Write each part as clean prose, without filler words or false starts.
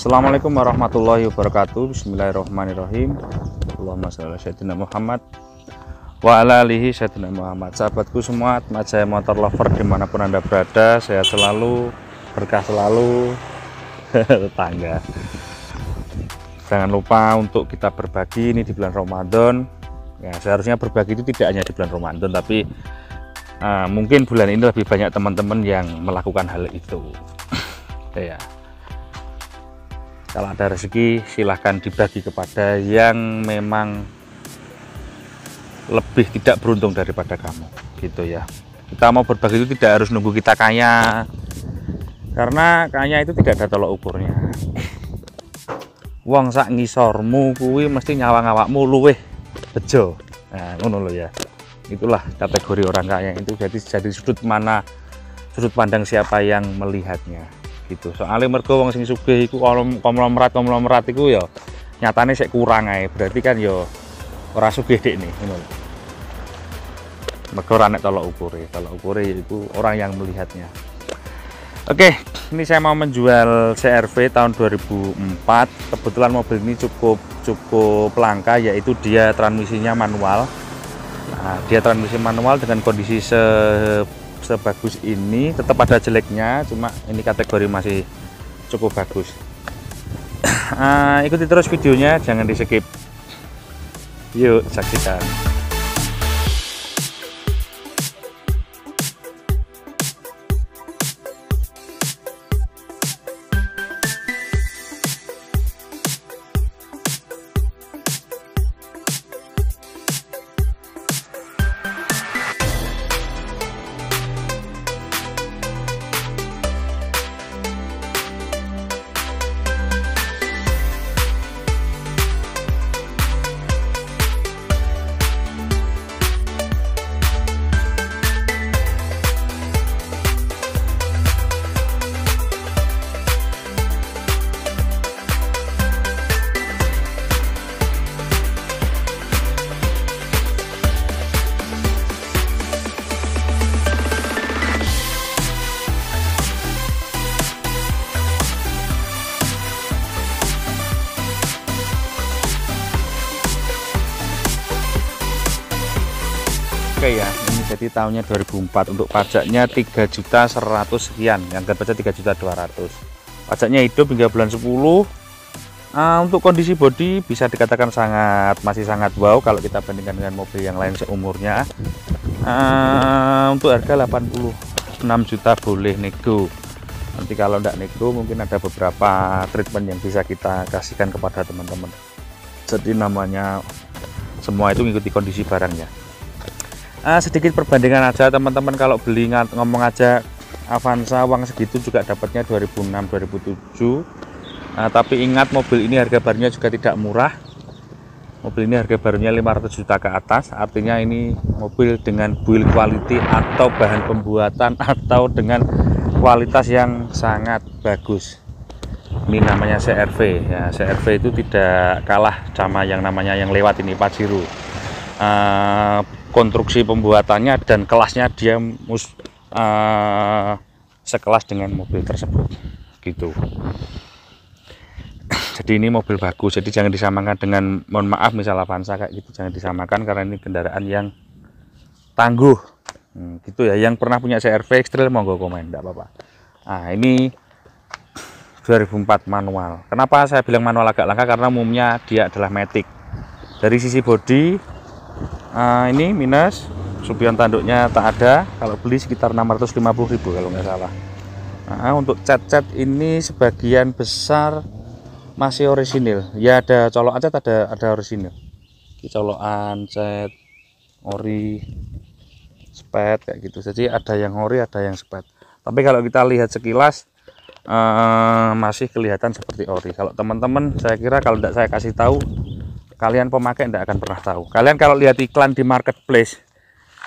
Assalamualaikum warahmatullahi wabarakatuh. Bismillahirrahmanirrahim. Allahumma sholli ala sayyidina Muhammad wa ala alihi sayyidina Muhammad. Sahabatku semua, Atmajaya Motor Lover dimanapun Anda berada, sehat selalu, berkah selalu, tetangga. Jangan lupa untuk kita berbagi ini di bulan Ramadan. Ya, seharusnya berbagi itu tidak hanya di bulan Ramadan, tapi mungkin bulan ini lebih banyak teman-teman yang melakukan hal itu. Ya. Kalau ada rezeki silahkan dibagi kepada yang memang lebih tidak beruntung daripada kamu, gitu ya. Kita mau berbagi itu tidak harus nunggu kita kaya, karena kaya itu tidak ada tolok ukurnya. Wong sak ngisormu kuwi mesti nyawang awakmu luweh bejo. Nah, ngono lho ya. Itulah kategori orang kaya itu. Jadi sudut pandang siapa yang melihatnya. Gitu. Soalnya mergo wong sing sugih iku konglomerat iku ya nyatane sik kurang ae. Berarti kan ya ora sugih dekne ngono lho. Mergo ora nek tolok ukure. Tolok ukure itu orang yang melihatnya. Oke, ini saya mau menjual CR-V tahun 2004. Kebetulan mobil ini cukup langka, yaitu dia transmisinya manual. Nah, dia transmisi manual dengan kondisi sebagus ini, tetap ada jeleknya, cuma ini kategori masih cukup bagus. Ikuti terus videonya, jangan di skip. Yuk saksikan. Oke ya, ini jadi tahunnya 2004. Untuk pajaknya 3.100 sekian, yang pajak 3.200.000. Pajaknya hidup hingga bulan 10. Untuk kondisi bodi bisa dikatakan masih sangat wow kalau kita bandingkan dengan mobil yang lain seumurnya. Untuk harga 86 juta boleh nego. Nanti kalau tidak nego mungkin ada beberapa treatment yang bisa kita kasihkan kepada teman-teman. Jadi namanya semua itu mengikuti kondisi barangnya. Sedikit perbandingan aja teman-teman, kalau beli ngomong aja Avanza uang segitu juga dapatnya 2006 2007. Tapi ingat, mobil ini harga barunya juga tidak murah. Mobil ini harga barunya 500 juta ke atas, artinya ini mobil dengan build quality atau bahan pembuatan atau dengan kualitas yang sangat bagus. Ini namanya CR-V ya. CR-V itu tidak kalah sama yang namanya yang lewat ini, Pajero. Konstruksi pembuatannya dan kelasnya dia sekelas dengan mobil tersebut, gitu. Jadi ini mobil bagus, jadi jangan disamakan dengan, mohon maaf, misal Avanza kayak gitu, jangan disamakan karena ini kendaraan yang tangguh, gitu ya. Yang pernah punya CR-V X-Trail monggo komen, enggak apa-apa. Ini 2004 manual. Kenapa saya bilang manual agak langka? Karena umumnya dia adalah matic. Dari sisi bodi, ini minus, spion tanduknya tak ada. Kalau beli sekitar 650.000 kalau nggak salah. Untuk cat ini sebagian besar masih orisinil. Ya ada colokan cat, ada orisinil. Colokan, cat, ori, spet kayak gitu. Jadi ada yang ori, ada yang spet. Tapi kalau kita lihat sekilas masih kelihatan seperti ori. Kalau teman-teman, saya kira kalau tidak saya kasih tahu, kalian pemakai tidak akan pernah tahu. Kalian kalau lihat iklan di marketplace,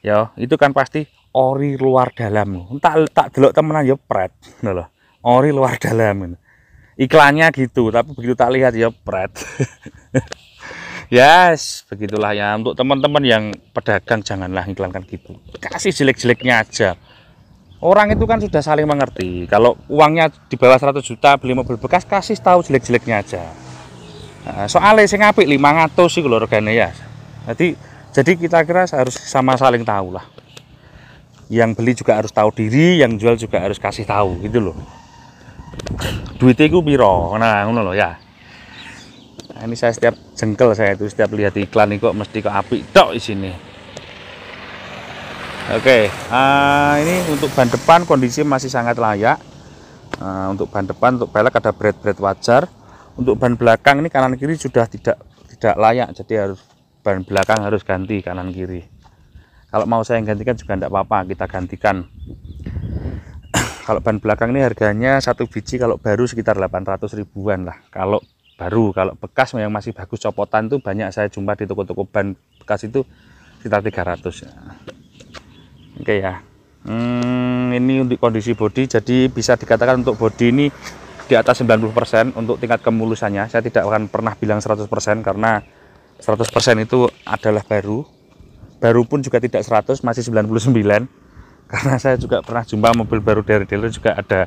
ya itu kan pasti ori luar dalam. Tak delok temenan ya pret, loh. Ori luar dalam. Iklannya gitu, tapi begitu tak lihat ya pret. Yes, begitulah ya. Untuk teman-teman yang pedagang janganlah iklankan gitu. Kasih jelek-jeleknya aja. Orang itu kan sudah saling mengerti. Kalau uangnya di bawah 100 juta beli mobil bekas, kasih tahu jelek-jeleknya aja. Nah, soalnya sing apik 500 sih kalau regane ya. Jadi kita kira harus sama saling tahu lah. Yang beli juga harus tahu diri, yang jual juga harus kasih tahu gitu loh. Duitnya itu piro. Nah, ngono loh ya. Nah, ini saya setiap jengkel saya itu setiap lihat iklan ini kok mesti kok apik tok di sini. Oke, ini untuk ban depan kondisi masih sangat layak. Untuk ban depan, untuk pelek ada bret-bret wajar. Untuk ban belakang ini kanan kiri sudah tidak layak, jadi harus ban belakang harus ganti kanan kiri. Kalau mau saya gantikan juga tidak apa-apa, kita gantikan. Kalau ban belakang ini harganya satu biji kalau baru sekitar 800 ribuan lah. Kalau baru, kalau bekas yang masih bagus copotan itu banyak saya jumpa di toko-toko ban bekas itu sekitar 300. Oke ya. Ini untuk kondisi bodi, jadi bisa dikatakan untuk bodi ini di atas 90%. Untuk tingkat kemulusannya saya tidak akan pernah bilang 100% karena 100% itu adalah baru pun juga tidak 100, masih 99. Karena saya juga pernah jumpa mobil baru dari dealer juga ada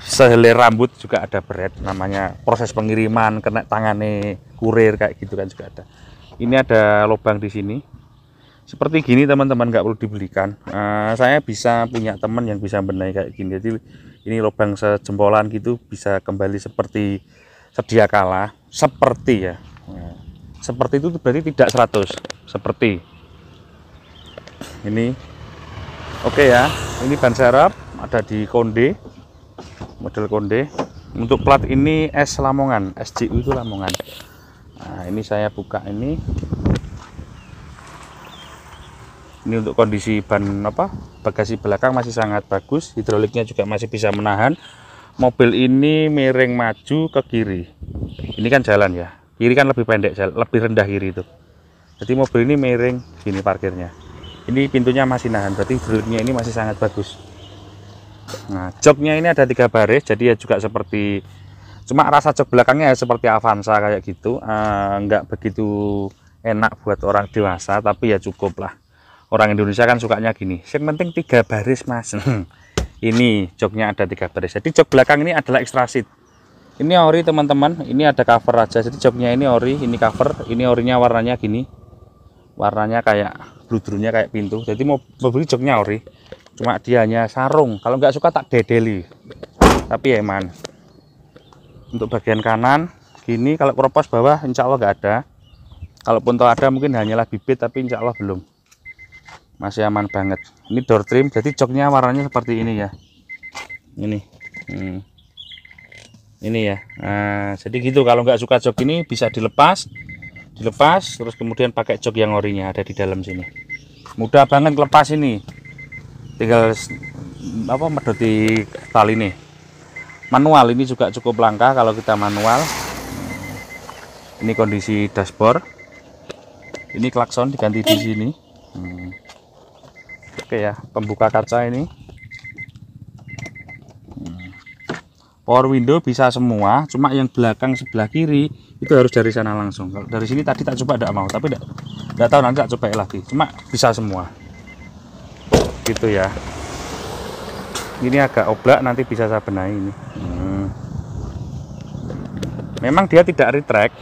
sehelai rambut, juga ada beret, namanya proses pengiriman, kena tangane kurir kayak gitu kan juga ada. Ini ada lubang di sini seperti gini teman-teman, nggak perlu dibelikan. Saya bisa punya teman yang bisa benahi kayak gini, jadi ini lubang sejempolan gitu bisa kembali seperti sedia kala, seperti ya. Seperti itu berarti tidak 100, seperti ini. Oke ya, ini ban serep ada di Konde, model Konde. Untuk plat ini S Lamongan, SJU itu Lamongan. Nah, ini saya buka ini. Ini untuk kondisi ban bagasi belakang masih sangat bagus, hidroliknya juga masih bisa menahan. Mobil ini miring maju ke kiri. Ini kan jalan ya, kiri kan lebih pendek, lebih rendah kiri itu. Jadi mobil ini miring gini parkirnya. Ini pintunya masih nahan, berarti hidroliknya ini masih sangat bagus. Nah, joknya ini ada 3 baris, jadi ya juga seperti, cuma rasa jok belakangnya ya seperti Avanza kayak gitu. Nggak begitu enak buat orang dewasa, tapi ya cukup lah. Orang Indonesia kan sukanya gini, yang penting 3 baris mas. Ini joknya ada 3 baris, jadi jok belakang ini adalah extra seat. Ini ori teman-teman, ini ada cover aja, jadi joknya ini ori, ini cover. Ini orinya warnanya gini, warnanya kayak bludrunya kayak pintu, jadi mobil joknya ori, cuma dia hanya sarung. Kalau nggak suka tak dedeli, tapi ya man. Untuk bagian kanan gini, kalau kropos bawah insya Allah nggak ada. Kalaupun toh ada mungkin hanyalah bibit, tapi insya Allah belum. Masih aman banget. Ini door trim, jadi joknya warnanya seperti ini ya. Ini ya. Nah, jadi gitu, kalau nggak suka jok ini bisa dilepas, terus kemudian pakai jok yang orinya ada di dalam sini. Mudah banget lepas ini, tinggal medoti tali nih. Manual ini juga cukup langka kalau kita manual. Ini kondisi dashboard, ini klakson diganti di sini. Oke ya, pembuka kaca ini. Power window bisa semua, cuma yang belakang sebelah kiri itu harus dari sana langsung. Kalau dari sini tadi tak coba, tidak mau, tapi tidak tahu, nanti tak coba lagi. Cuma bisa semua gitu ya. Ini agak oblak, nanti bisa saya benahi ini. Memang dia tidak retract.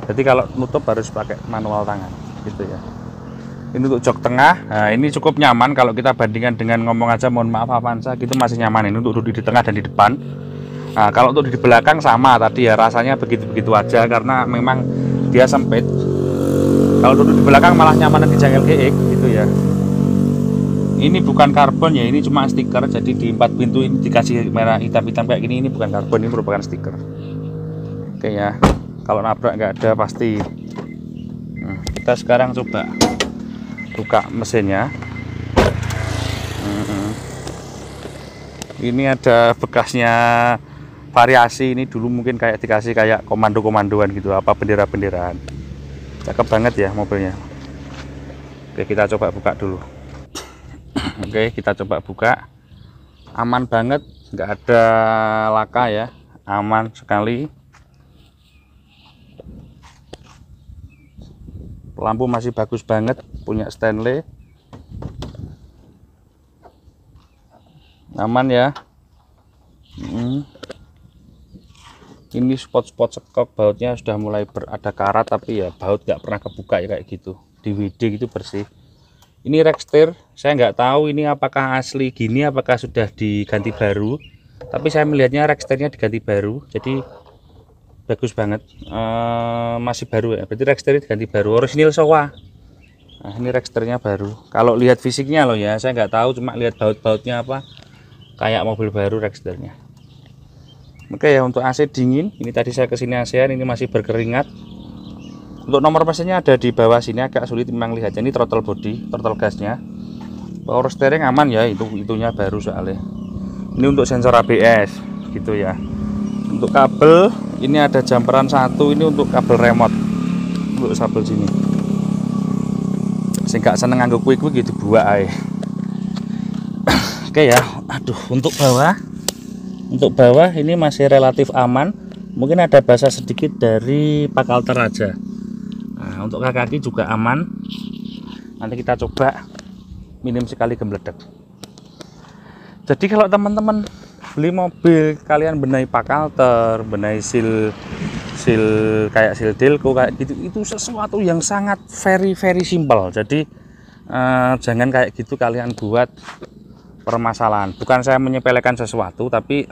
Jadi kalau nutup harus pakai manual tangan gitu ya. Ini untuk jok tengah. Nah, ini cukup nyaman kalau kita bandingkan dengan ngomong aja mohon maaf Avanza gitu, masih nyaman ini untuk duduk di tengah dan di depan. Nah, kalau untuk di belakang sama tadi ya, rasanya begitu-begitu aja karena memang dia sempit. Kalau duduk di belakang malah nyaman di jangkel GX gitu ya. Ini bukan karbon ya, ini cuma stiker. Jadi di 4 pintu ini dikasih merah hitam-hitam kayak gini, ini bukan karbon, ini merupakan stiker. Oke ya, kalau nabrak nggak ada pasti. Kita sekarang coba buka mesinnya. Ini ada bekasnya variasi, ini dulu mungkin kayak dikasih kayak komando-komandoan gitu, apa bendera-benderaan. Cakep banget ya mobilnya. Oke, kita coba buka dulu. Oke, kita coba buka. Aman banget, nggak ada laka ya, aman sekali. Lampu masih bagus banget, punya Stanley. aman ya. Ini spot-spot sekok bautnya sudah mulai ada karat, tapi ya baut nggak pernah kebuka ya kayak gitu. Di WD gitu bersih. Ini Rexter, saya nggak tahu ini apakah asli gini, apakah sudah diganti baru. Tapi saya melihatnya Rexternya diganti baru, jadi bagus banget. Masih baru ya, berarti Rexternya diganti baru, orisinil Showa. Nah ini Rexternya baru. Kalau lihat fisiknya loh ya, saya nggak tahu, cuma lihat baut-bautnya apa, kayak mobil baru Rexternya. Oke ya, untuk AC dingin, ini tadi saya kesini ASEAN, ini masih berkeringat. Untuk nomor mesinnya ada di bawah sini, agak sulit memang lihatnya. Ini throttle body, throttle gasnya. Power steering aman ya, itunya baru soalnya. Ini untuk sensor ABS gitu ya. Untuk kabel, ini ada jumperan satu, ini untuk kabel remote. Untuk kabel sini. Saya nggak seneng nganggo quick gitu buat aja. Oke ya, aduh, untuk bawah ini masih relatif aman. Mungkin ada basah sedikit dari pak alter aja. Nah, untuk kaki juga aman. Nanti kita coba minim sekali gembledek. Jadi kalau teman-teman beli mobil, kalian benahi pak alter, benahi seal kayak seal Delco kayak gitu, itu sesuatu yang sangat very simple. Jadi jangan kayak gitu kalian buat permasalahan. Bukan saya menyepelekan sesuatu, tapi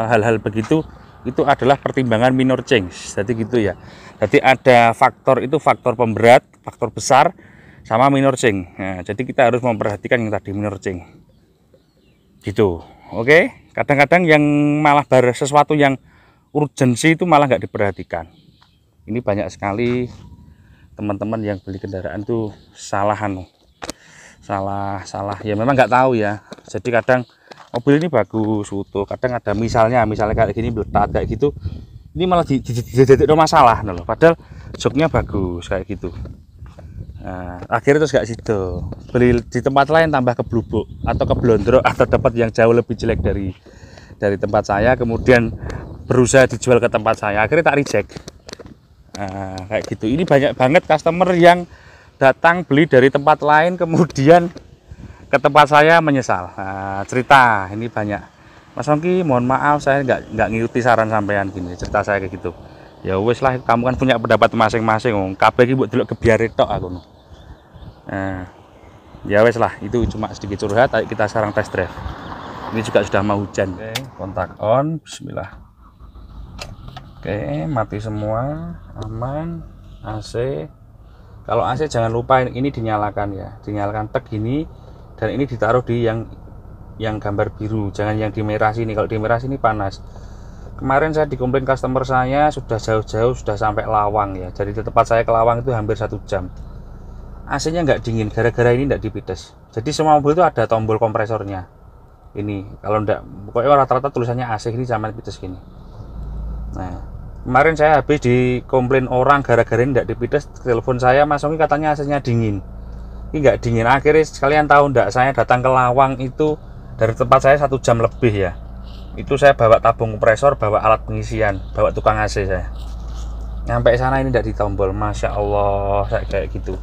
hal-hal begitu itu adalah pertimbangan minor change. Jadi gitu ya. Jadi ada faktor, itu faktor pemberat, faktor besar sama minor change. Nah, jadi kita harus memperhatikan yang tadi minor change. Gitu. Oke. Kadang-kadang yang malah sesuatu yang urgensi itu malah nggak diperhatikan. Ini banyak sekali teman-teman yang beli kendaraan tuh salah ya, memang nggak tahu ya. Jadi kadang mobil ini bagus utuh, kadang ada misalnya kayak gini melekat kayak gitu, ini malah jadi masalah loh, padahal joknya bagus kayak gitu. Nah, akhirnya terus nggak situ, beli di tempat lain tambah keblubuk atau keblondrok atau dapat yang jauh lebih jelek dari tempat saya, kemudian berusaha dijual ke tempat saya, akhirnya tak reject. Nah, kayak gitu. Ini banyak banget customer yang datang beli dari tempat lain kemudian ke tempat saya menyesal. Nah, cerita ini banyak. Mas Ongki, mohon maaf saya nggak ngikuti saran sampean gini, cerita saya kayak gitu. Ya wes lah, kamu kan punya pendapat masing-masing. Kabeh iki mbok delok gebyare tok aku. Nah, ya wes lah, itu cuma sedikit curhat. Ayo kita sekarang test drive. Ini juga sudah mau hujan. Oke, kontak on, bismillah. Oke, mati semua, aman. AC. Kalau AC jangan lupa ini dinyalakan ya, dinyalakan tek gini, dan ini ditaruh di yang gambar biru, jangan yang di merah sini. Kalau di merah sini panas. Kemarin saya dikomplain customer saya sudah jauh-jauh, sudah sampai Lawang ya. Jadi di tempat saya ke Lawang itu hampir 1 jam. AC-nya nggak dingin, gara-gara ini nggak dipites. Jadi semua mobil itu ada tombol kompresornya. Ini kalau nggak, pokoknya rata-rata tulisannya AC ini sama pites gini. Nah, kemarin saya habis dikomplain orang gara-gara ini nggak dipites, telepon saya, Mas Ongki katanya AC-nya dingin. Ini nggak dingin. Akhirnya sekalian tahu nggak, saya datang ke Lawang itu dari tempat saya 1 jam lebih ya. Itu saya bawa tabung kompresor, bawa alat pengisian, bawa tukang AC saya. Nyampe sana ini tidak ditombol, masya Allah, saya kayak gitu.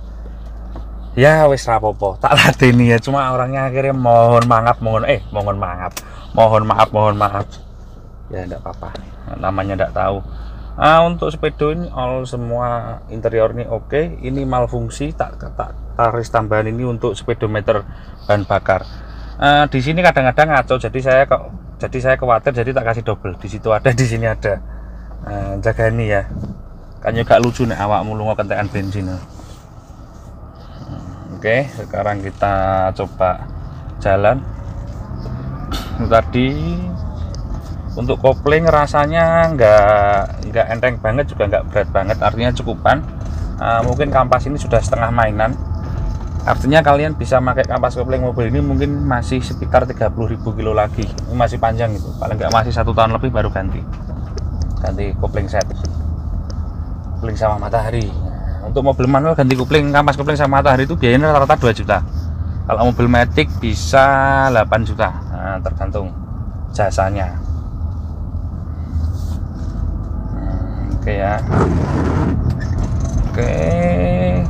Ya wis rapopo, tak ladeni ya. Cuma orangnya akhirnya mohon maaf. Ya enggak apa-apa, namanya enggak tahu. Untuk sepedo ini all semua interior ini oke. Ini malfungsi, tak taris tambahan ini untuk speedometer bahan bakar. Di sini kadang-kadang ngaco, jadi saya khawatir, jadi tak kasih double. Di situ ada, di sini ada. Jaga ini ya. Kan juga lucu nih awakmu lunga kentekan bensin. Oke, sekarang kita coba jalan. Tadi untuk kopling rasanya nggak enteng banget, juga nggak berat banget, artinya cukupan. Mungkin kampas ini sudah setengah mainan. Artinya kalian bisa pakai kampas kopling mobil ini mungkin masih sekitar 30.000 kilo lagi. Ini masih panjang itu, paling nggak masih 1 tahun lebih baru ganti kopling set, kopling sama matahari. Untuk mobil manual ganti kopling, kampas kopling sama matahari itu biayanya rata-rata 2 juta. Kalau mobil matic bisa 8 juta, tergantung jasanya. Oke ya. Oke,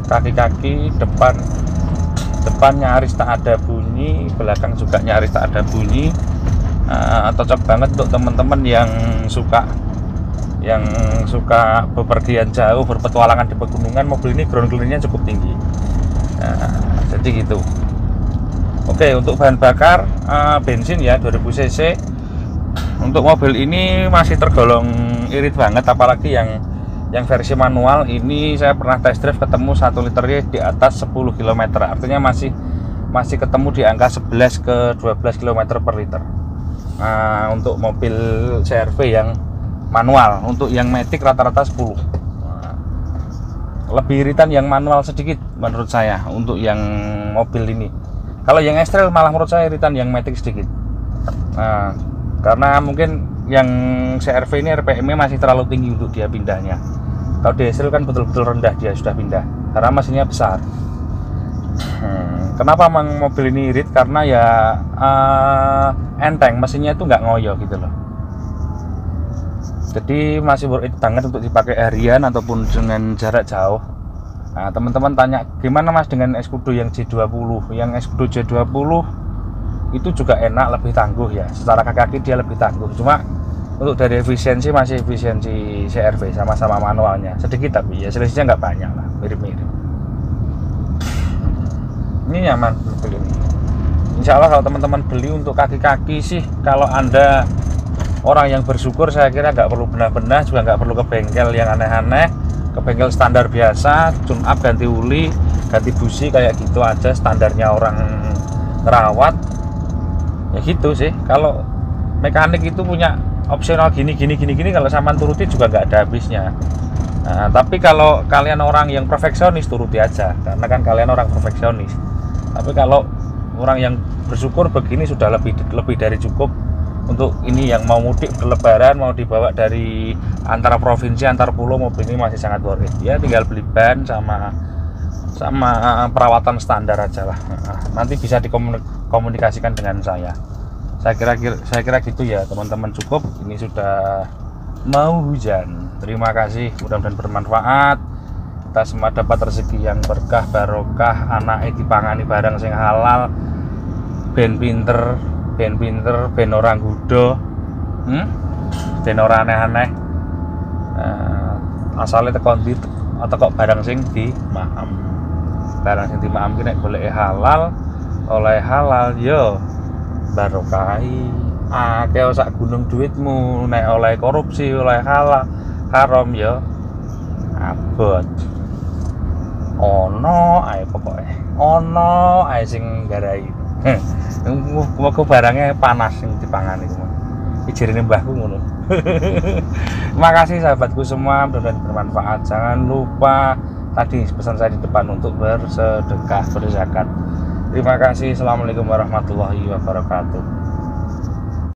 kaki-kaki depan nyaris tak ada bunyi, belakang juga nyaris tak ada bunyi. Cocok banget untuk teman-teman yang suka bepergian jauh, berpetualangan di pegunungan. Mobil ini ground clearance-nya cukup tinggi. Jadi gitu. Oke, untuk bahan bakar bensin ya 2000 cc. Untuk mobil ini masih tergolong irit banget, apalagi yang versi manual ini saya pernah test drive ketemu 1 liternya di atas 10 km. Artinya masih ketemu di angka 11 ke 12 km per liter. Untuk mobil CR-V yang manual. Untuk yang matic rata-rata 10. Lebih iritan yang manual sedikit menurut saya untuk yang mobil ini. Kalau yang X-Trail malah menurut saya iritan yang matic sedikit. Karena mungkin yang CR-V ini RPM-nya masih terlalu tinggi untuk dia pindahnya. Kalau diesel kan betul-betul rendah dia sudah pindah karena mesinnya besar. Kenapa memang mobil ini irit? Karena ya enteng, mesinnya itu nggak ngoyo gitu loh. Jadi masih worth it banget untuk dipakai harian ataupun dengan jarak jauh. Nah, teman-teman tanya gimana mas dengan Escudo yang J20? Yang Escudo J20 itu juga enak, lebih tangguh ya. Secara kaki dia lebih tangguh. Cuma untuk dari efisiensi masih efisiensi CR-V, sama-sama manualnya. Sedikit tapi ya selisihnya nggak banyak lah, mirip-mirip. Ini nyaman mobil ini. Insya Allah kalau teman-teman beli untuk kaki-kaki sih, kalau Anda orang yang bersyukur, saya kira nggak perlu benar-benar, juga nggak perlu ke bengkel yang aneh-aneh, ke bengkel standar biasa, tune up, ganti uli, ganti busi, kayak gitu aja standarnya orang ngerawat. Ya gitu sih. Kalau mekanik itu punya opsional gini, kalau sampean turuti juga nggak ada habisnya. Nah, tapi kalau kalian orang yang perfeksionis, turuti aja, karena kan kalian orang perfeksionis. Tapi kalau orang yang bersyukur, begini sudah lebih dari cukup. Untuk ini yang mau mudik berlebaran, mau dibawa dari antara provinsi, antar pulau, mobil ini masih sangat worth it. Ya tinggal beli ban sama perawatan standar aja lah. Nanti bisa dikomunikasikan dengan saya. Saya kira gitu ya teman-teman, cukup. Ini sudah mau hujan. Terima kasih, mudah-mudahan bermanfaat. Kita semua dapat rezeki yang berkah, barokah, anaknya dipangani barang sing halal, ben pinter, ben orang gudo, ben orang aneh-aneh, asalnya tekan di atau kok barang sing di maam, barang sing di maam kini boleh halal, oleh halal yo barokai. Kayak sak gunung duitmu, nek oleh korupsi, oleh halal haram yo abot. Ono ae pokoknya, ono ae sing garai. Moga barangnya panas yang dipangan itu. Ijarine mbahku ngono. Terima kasih sahabatku semua, mudah-mudahan bermanfaat. Jangan lupa tadi pesan saya di depan untuk bersedekah, berzakat. Terima kasih. Assalamualaikum warahmatullahi wabarakatuh.